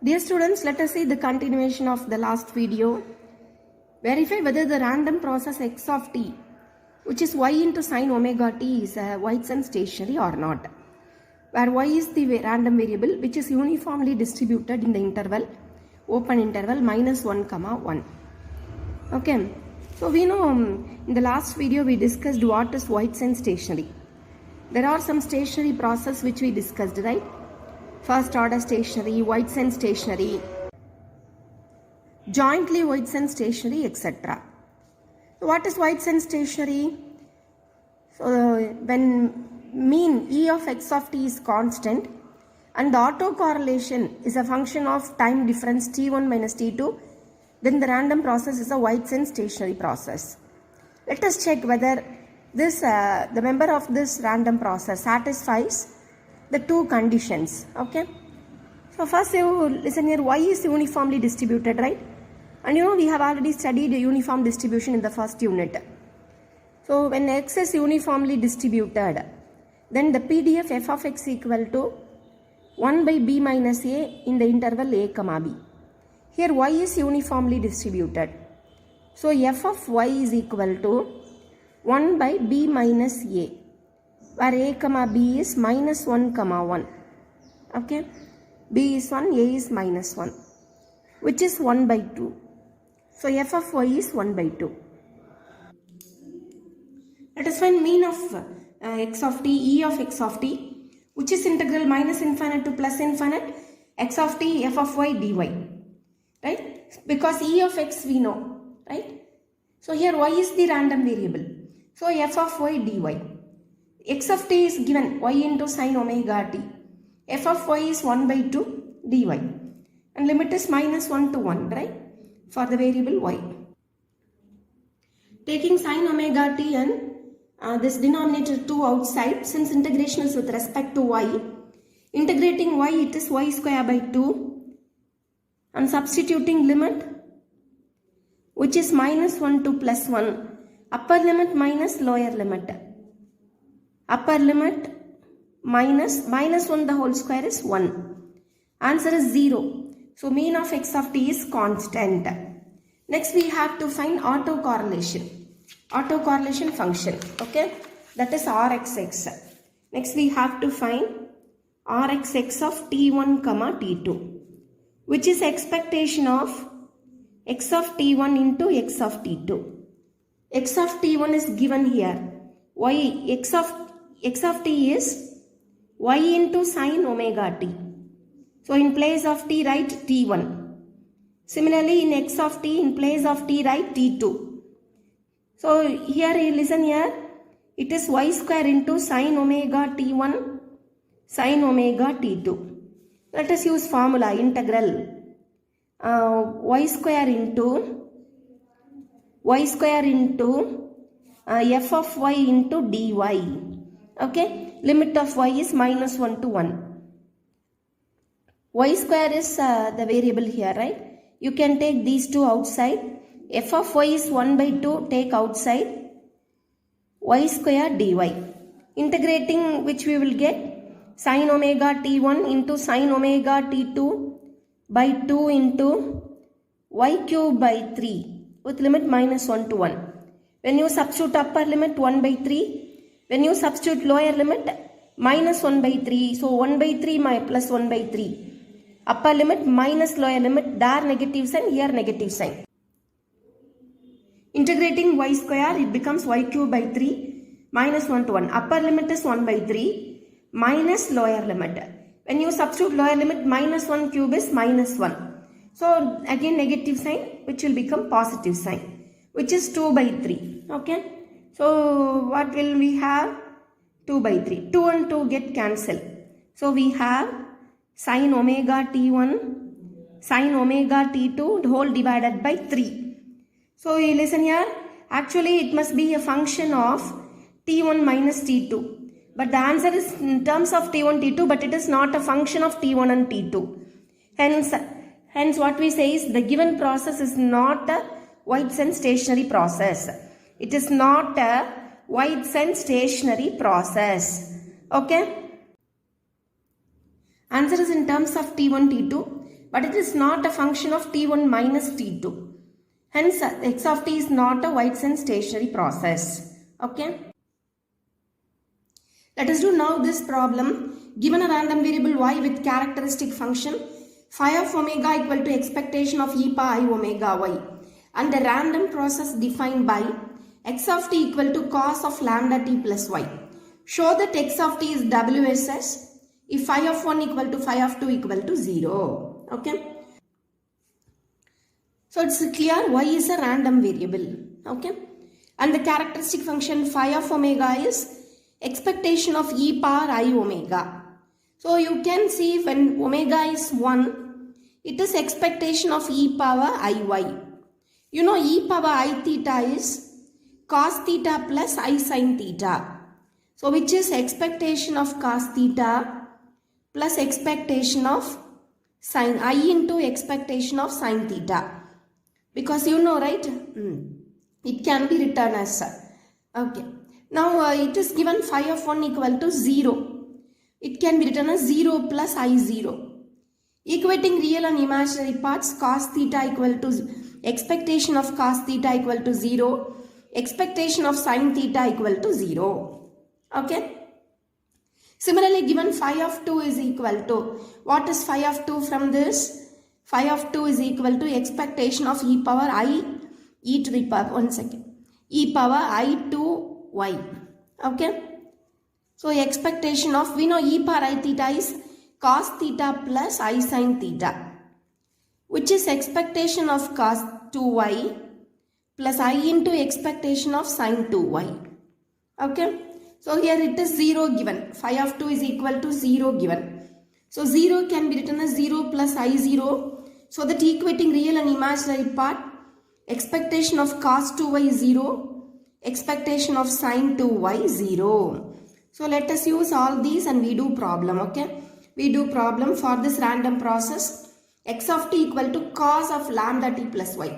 Dear students, let us see the continuation of the last video. Verify whether the random process x of t, which is y into sine omega t, is a Whiteson stationary or not. Where y is the random variable which is uniformly distributed in the interval, open interval -1, 1. Okay. So we know in the last video we discussed what is Whiteson stationary. There are some stationary process which we discussed, right? First order stationary, Whiteson stationary, jointly Whiteson stationary, etc. So what is Whiteson stationary? So when mean E of x of t is constant and the autocorrelation is a function of time difference t1 minus t2, then the random process is a Whiteson stationary process. Let us check whether this the member of this random process satisfies the two conditions. Okay. So first you listen here, y is uniformly distributed, right? And you know we have already studied uniform distribution in the first unit. So when x is uniformly distributed, then the PDF f of x equal to 1 by b minus a in the interval a comma b. Here y is uniformly distributed. So f of y is equal to 1 by b minus a, where a comma b is -1, 1. Okay. B is 1, a is -1, which is 1 by 2. So f of y is 1 by 2. Let us find mean of x of t, E of x of t, which is integral minus infinite to plus infinite, x of t, f of y dy. Right? Because E of x we know. Right? So here y is the random variable. So f of y dy. X of t is given y into sine omega t. F of y is 1 by 2 dy. And limit is -1 to 1, right? For the variable y. Taking sine omega t and this denominator 2 outside, since integration is with respect to y, integrating y, it is y square by 2, and substituting limit, which is -1 to +1, upper limit minus lower limit. Upper limit minus -1 the whole square is 1. Answer is 0. So mean of x of t is constant. Next we have to find autocorrelation. Autocorrelation function. Okay. That is Rxx. Next we have to find Rxx of t1 comma t2, which is expectation of x of t1 into x of t2. X of t1 is given here. X of t is y into sine omega t. So in place of t write t1. Similarly in x of t, in place of t write t2. So here you listen here, it is y square into sine omega t1 sine omega t2. Let us use formula integral y square into f of y into dy. Okay. Limit of y is -1 to 1. Y square is the variable here, right? You can take these two outside. F of y is 1 by 2, take outside. Y square dy. Integrating which we will get sine omega t1 into sine omega t2 by 2 into y cube by 3 with limit -1 to 1. When you substitute upper limit 1 by 3, when you substitute lower limit -1 by 3, so 1 by 3 plus 1 by 3. Upper limit minus lower limit, there negative sign, here negative sign. Integrating y square, it becomes y cube by 3 -1 to 1. Upper limit is 1 by 3 minus lower limit. When you substitute lower limit, -1 cube is -1. So again negative sign, which will become positive sign, which is 2 by 3. Okay. So what will we have? 2 by 3. 2 and 2 get cancelled. So we have sine omega t1, sine omega t2 whole divided by 3. So you listen here. Actually it must be a function of t1 minus t2. But the answer is in terms of t1, t2, but it is not a function of t1 and t2. Hence what we say is the given process is not a Whiteson stationary process. It is not a Whiteson stationary process. Okay. Answer is in terms of T1, T2, but it is not a function of t1 minus t2. Hence, x of t is not a Whiteson stationary process. Okay. Let us do now this problem. Given a random variable y with characteristic function phi of omega equal to expectation of e power I omega y, and a random process defined by x of t equal to cos of lambda t plus y. Show that x of t is WSS if phi of 1 equal to phi of 2 equal to 0. Okay. So it's clear y is a random variable. Okay. And the characteristic function phi of omega is expectation of e power I omega. So you can see when omega is 1, it is expectation of e power iy. You know e power I theta is cos theta plus I sin theta. So which is expectation of cos theta plus expectation of sin I into expectation of sin theta. Because you know, right? It can be written as okay. Now it is given phi of 1 equal to 0. It can be written as 0 plus I0. Equating real and imaginary parts, cos theta equal to expectation of cos theta equal to 0. Expectation of sin theta equal to 0. Okay. Similarly, given phi of 2 is equal to, what is phi of 2 from this? Phi of 2 is equal to expectation of e power I e to the power, e power I to y. Okay. So expectation of, we know e power I theta is cos theta plus I sin theta, which is expectation of cos 2y plus I into expectation of sin 2y. Okay. So here it is 0 given. Phi of 2 is equal to 0 given. So 0 can be written as 0 plus I0. So that equating real and imaginary part, expectation of cos 2y 0, expectation of sin 2y 0. So let us use all these and we do problem. Okay. We do problem for this random process. X of t equal to cos of lambda t plus y.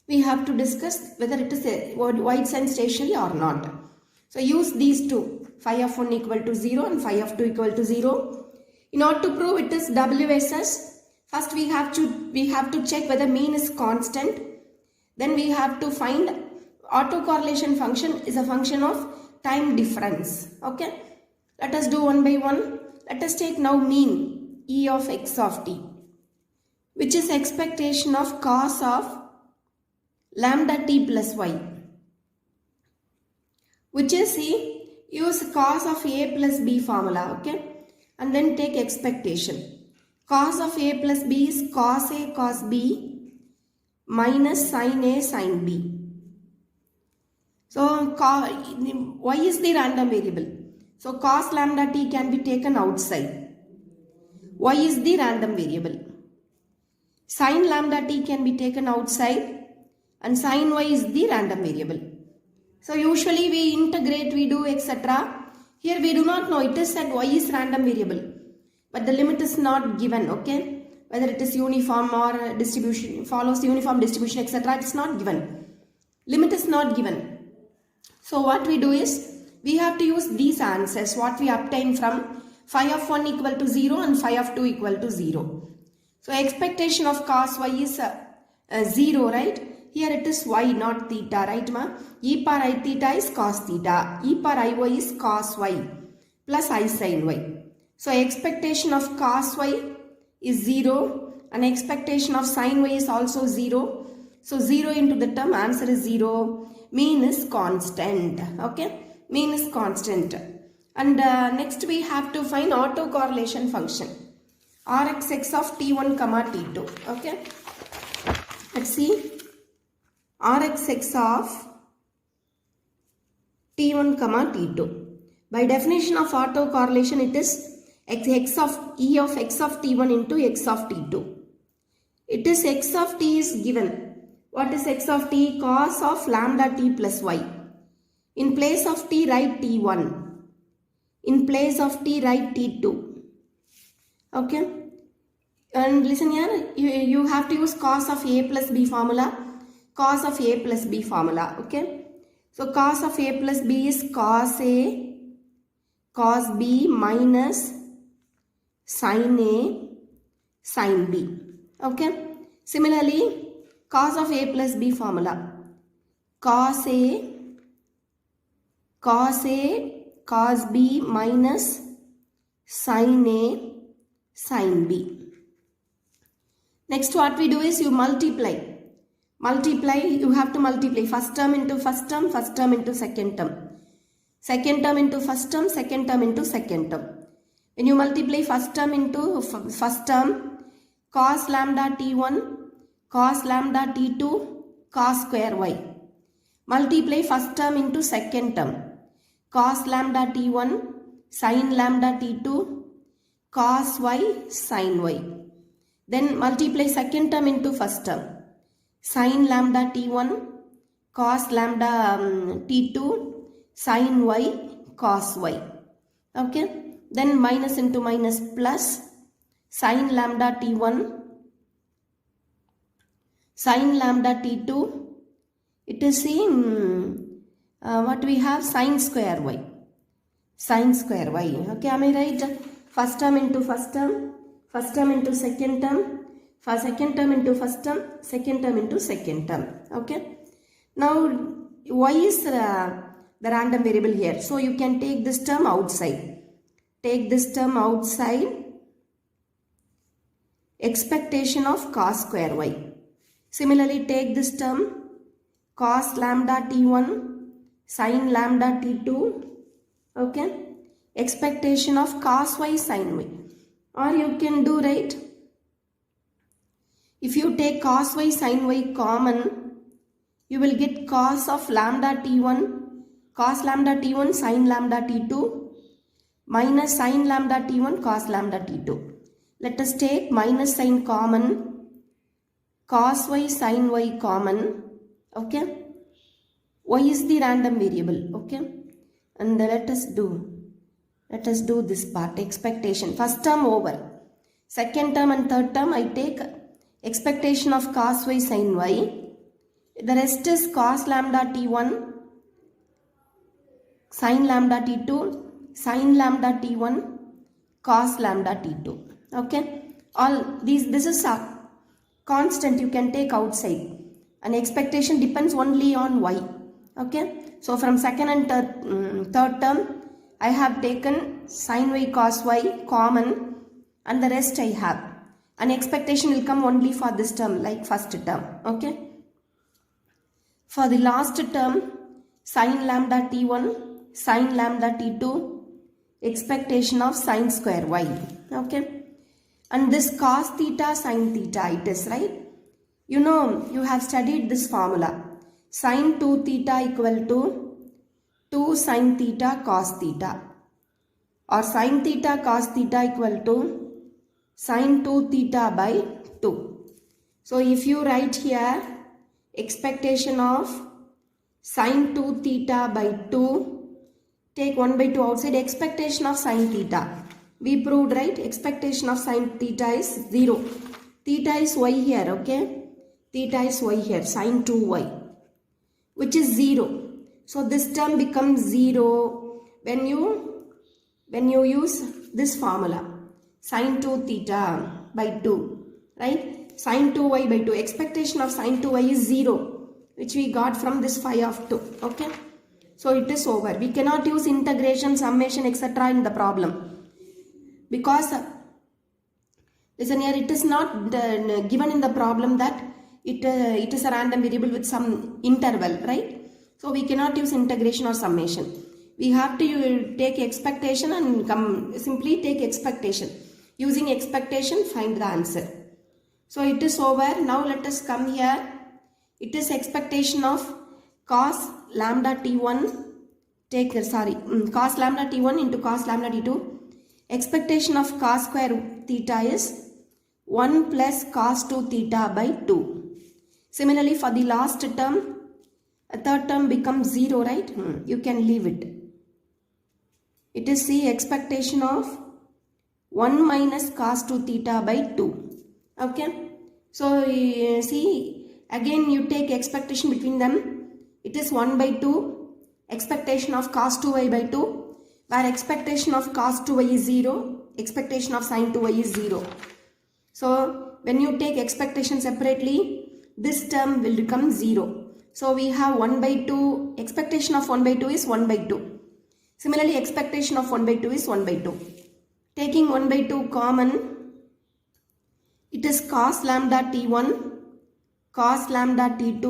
We have to discuss whether it is a Whiteson stationary or not. So use these two, phi of 1 equal to 0 and phi of 2 equal to 0. In order to prove it is WSS, first we have to check whether mean is constant. Then we have to find autocorrelation function is a function of time difference. Okay. Let us do one by one. Let us take now mean E of x of t, which is expectation of cos of lambda t plus y, which is use cos of a plus b formula. Okay. And then take expectation. Cos of a plus b is cos a cos b minus sin a sin b. So y is the random variable. So cos lambda t can be taken outside. Y is the random variable. Sin lambda t can be taken outside and sin y is the random variable. So usually we integrate, we do etc. Here we do not know, it is said y is random variable, but the limit is not given. Okay, whether it is uniform or distribution, follows uniform distribution etc. It's not given. Limit is not given. So what we do is, we have to use these answers, what we obtain from phi of 1 equal to 0 and phi of 2 equal to 0. So expectation of cos y is 0, right? Here it is y, not theta, right ma? E power I theta is cos theta. E power I y is cos y plus I sin y. So expectation of cos y is 0 and expectation of sin y is also 0. So 0 into the term, answer is 0. Mean is constant. Okay. Mean is constant. And next we have to find autocorrelation function. Rxx of t1 comma t2. Okay. Let's see. Rxx of t1 comma t2. By definition of autocorrelation, it is x of e of x of t1 into x of t2. It is x of t is given. What is x of t? Cos of lambda t plus y. In place of t, write t1. In place of t, write t2. Okay. And listen here, you have to use cos of a plus b formula. Cos of a plus b formula. Okay. So cos of a plus b is cos a cos b minus sin a sin b. Okay. Similarly, cos of a plus b formula. Cos a, cos b minus sin a, sin b. Next what we do is you multiply. You have to multiply first term into first term, first term into second term. Second term into first term, second term into second term. When you multiply first term into first term, cos lambda t1, cos lambda t2, cos square y. Multiply first term into second term, cos lambda t1, sin lambda t2, cos y, sin y. Then multiply second term into first term, sin lambda t1, cos lambda t2, sin y, cos y. Okay. Then minus into minus plus, sin lambda t1, sin lambda t2, it is seen what we have, sin square y. Sin square y. Okay, am I right? First term into first term into second term, second term into first term, second term into second term. Okay. Now y is the random variable here. So you can take this term outside. Take this term outside. Expectation of cos square y. Similarly, take this term cos lambda t1, sin lambda t2. Okay. Expectation of cos y, sin y. Or you can do, right, if you take cos y, sin y common, you will get cos of lambda t1, cos lambda t1, sin lambda t2, minus sin lambda t1, cos lambda t2. Let us take minus sign common, cos y, sin y common. Okay. Y is the random variable. Okay. And let us do this part, expectation. First term over. Second term and third term I take expectation of cos y, sin y. The rest is cos lambda t1, sin lambda t2, sin lambda t1, cos lambda t2. Okay. All these, this is a constant you can take outside. And expectation depends only on y. Okay. So from second and third term, I have taken sin y, cos y common, and the rest I have. And expectation will come only for this term, like first term. Okay. For the last term, sin lambda t1, sin lambda t2, expectation of sin square y. Okay. And this cos theta, sin theta it is, right? You know, you have studied this formula. Sin 2 theta equal to 2 sin theta cos theta, or sin theta cos theta equal to sin 2 theta by 2. So if you write here expectation of sin 2 theta by 2, take 1 by 2 outside, expectation of sin theta. We proved, right? Expectation of sin theta is 0. Theta is y here, okay? Theta is y here, sin 2y, which is 0. So this term becomes 0 when you use this formula, sin 2 theta by 2, right? Sin 2y by 2. Expectation of sin 2y is 0, which we got from this phi of 2. Okay. So it is over. We cannot use integration, summation, etc. in the problem. Because, listen here, it is not given in the problem that it is a random variable with some interval, right? So we cannot use integration or summation. We have to take expectation and simply take expectation. Using expectation, find the answer. So it is over. Now let us come here. It is expectation of cos lambda t1. Cos lambda t1 into cos lambda t2. Expectation of cos square theta is 1 plus cos 2 theta by 2. Similarly, for the last term, a third term becomes 0, right? You can leave it. It is the expectation of 1 minus cos 2 theta by 2. Okay. So, see, again you take expectation between them. It is 1 by 2. Expectation of cos 2y by 2. Where expectation of cos 2y is 0. Expectation of sin 2y is 0. So when you take expectation separately, this term will become 0. So we have 1 by 2, expectation of 1 by 2 is 1 by 2. Similarly, expectation of 1 by 2 is 1 by 2. Taking 1 by 2 common, it is cos lambda t1, cos lambda t2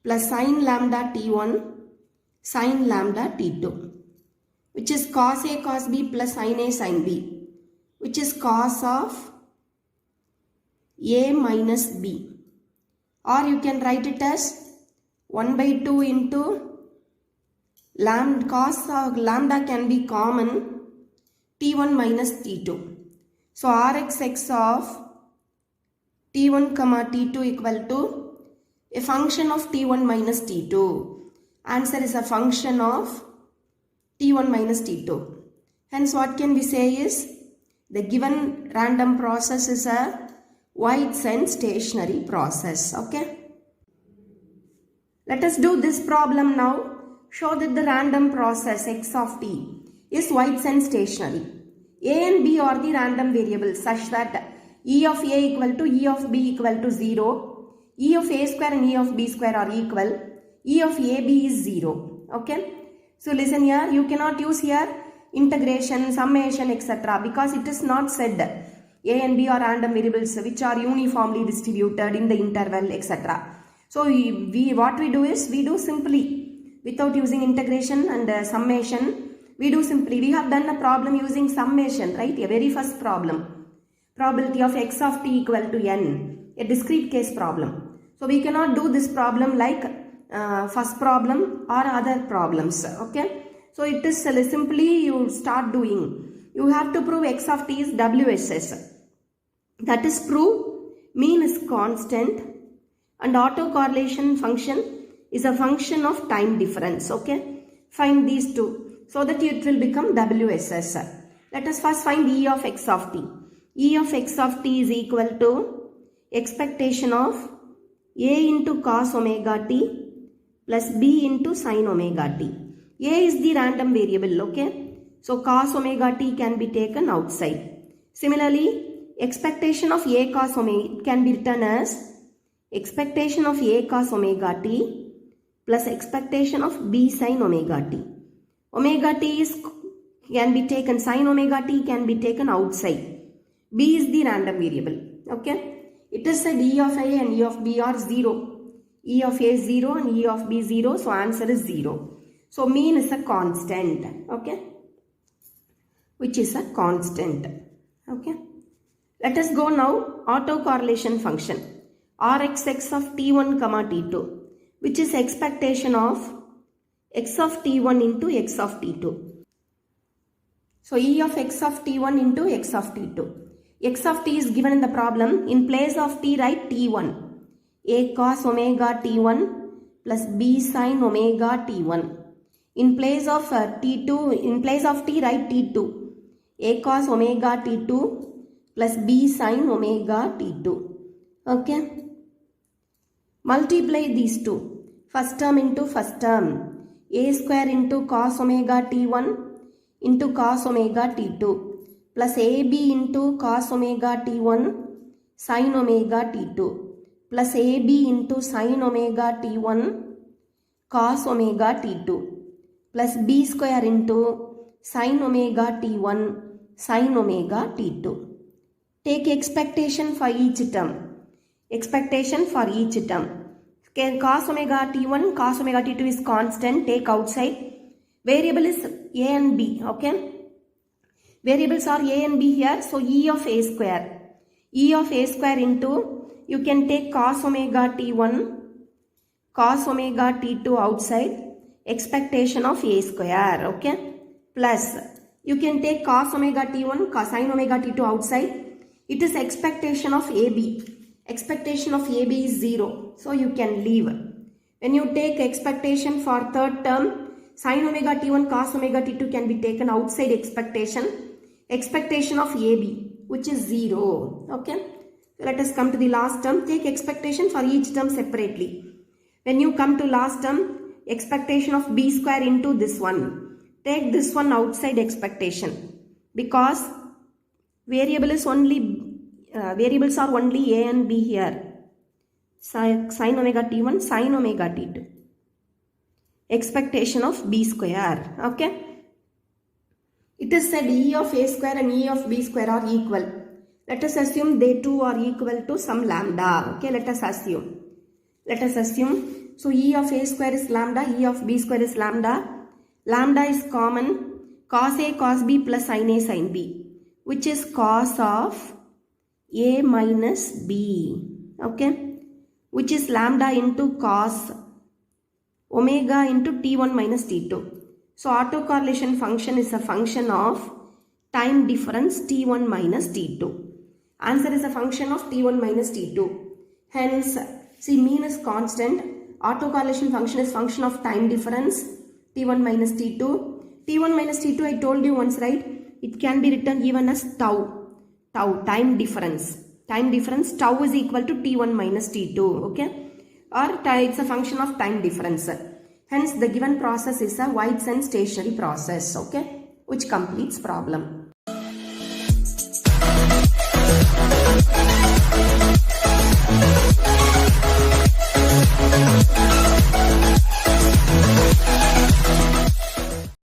plus sin lambda t1, sin lambda t2, which is cos A cos B plus sin A sin B, which is cos of A minus B. Or you can write it as 1 by 2 into lambda, cos of lambda can be common, t1 minus t2. So Rx of t1 comma t2 equal to a function of t1 minus t2. Answer is a function of t1 minus t2. Hence what can we say is the given random process is a Whiteson stationary process. Okay. Let us do this problem now. Show that the random process x of t is Whiteson stationary. A and B are the random variables such that E of A equal to E of B equal to 0. E of A square and E of B square are equal. E of AB is 0. Okay. So listen here, you cannot use here integration, summation, etc. because it is not said A and B are random variables which are uniformly distributed in the interval, etc. So what we do is we do simply without using integration and summation. We do simply, we have done a problem using summation, right? A very first problem. Probability of x of t equal to n, a discrete case problem. So we cannot do this problem like first problem or other problems. Okay. So it is simply you start doing. You have to prove x of t is WSS. That is prove mean is constant and autocorrelation function is a function of time difference. Okay. Find these two so that it will become WSS. Let us first find E of x of t. E of x of t is equal to expectation of A into cos omega t plus B into sin omega t. A is the random variable. Okay. So cos omega t can be taken outside. Similarly, expectation of A cos omega can be written as expectation of A cos omega t plus expectation of B sin omega t. Omega t can be taken, sin omega t can be taken outside. B is the random variable. Okay. It is said E of A and E of B are 0. E of A is 0 and E of B 0. So answer is 0. So mean is a constant. Okay. Which is a constant. Okay. Let us go now autocorrelation function. Rxx of t1 comma t2, which is expectation of x of t1 into x of t2. So E of x of t1 into x of t2. X of t is given in the problem. In place of t write t1. A cos omega t1 plus B sin omega t1. In place of t2, in place of t write t2. A cos omega t2 plus B sin omega t2. Okay. Multiply these two. First term into first term. A square into cos omega t1 into cos omega t2 plus AB into cos omega t1 sin omega t2 plus AB into sin omega t1 cos omega t2 plus B square into sin omega t1 sin omega t2. Take expectation for each term. Expectation for each term. Cos omega t1, cos omega t2 is constant. Take outside. Variable is A and B. Okay. Variables are A and B here. So E of A square. E of A square into, you can take cos omega t1, cos omega t2 outside. Expectation of A square. Okay. Plus, you can take cos omega t1, cos sin omega t2 outside. It is expectation of AB. Expectation of AB is 0. So you can leave. When you take expectation for third term, sin omega t1 cos omega t2 can be taken outside expectation. Expectation of AB, which is 0. Okay. Let us come to the last term. Take expectation for each term separately. When you come to last term, expectation of B square into this one. Take this one outside expectation. Because variable is only variables are only a and b here. Sin omega t1, sin omega t2. Expectation of b square. Okay. It is said e of a square and e of b square are equal. Let us assume they two are equal to some lambda. Okay, let us assume. So e of a square is lambda, e of b square is lambda. Lambda is common. Cos a cos b plus sin a sin b, which is cos of a minus b. Okay, which is lambda into cos omega into t1 minus t2. So autocorrelation function is a function of time difference t1 minus t2. Answer is a function of t1 minus t2. Hence, see, mean is constant. Autocorrelation function is function of time difference t1 minus t2. t1 minus t2 I told you once, right? It can be written even as tau, time difference. Time difference tau is equal to t1 minus t2. Okay, or it's a function of time difference. Hence, the given process is a Whiteson stationary process. Okay, which completes problem.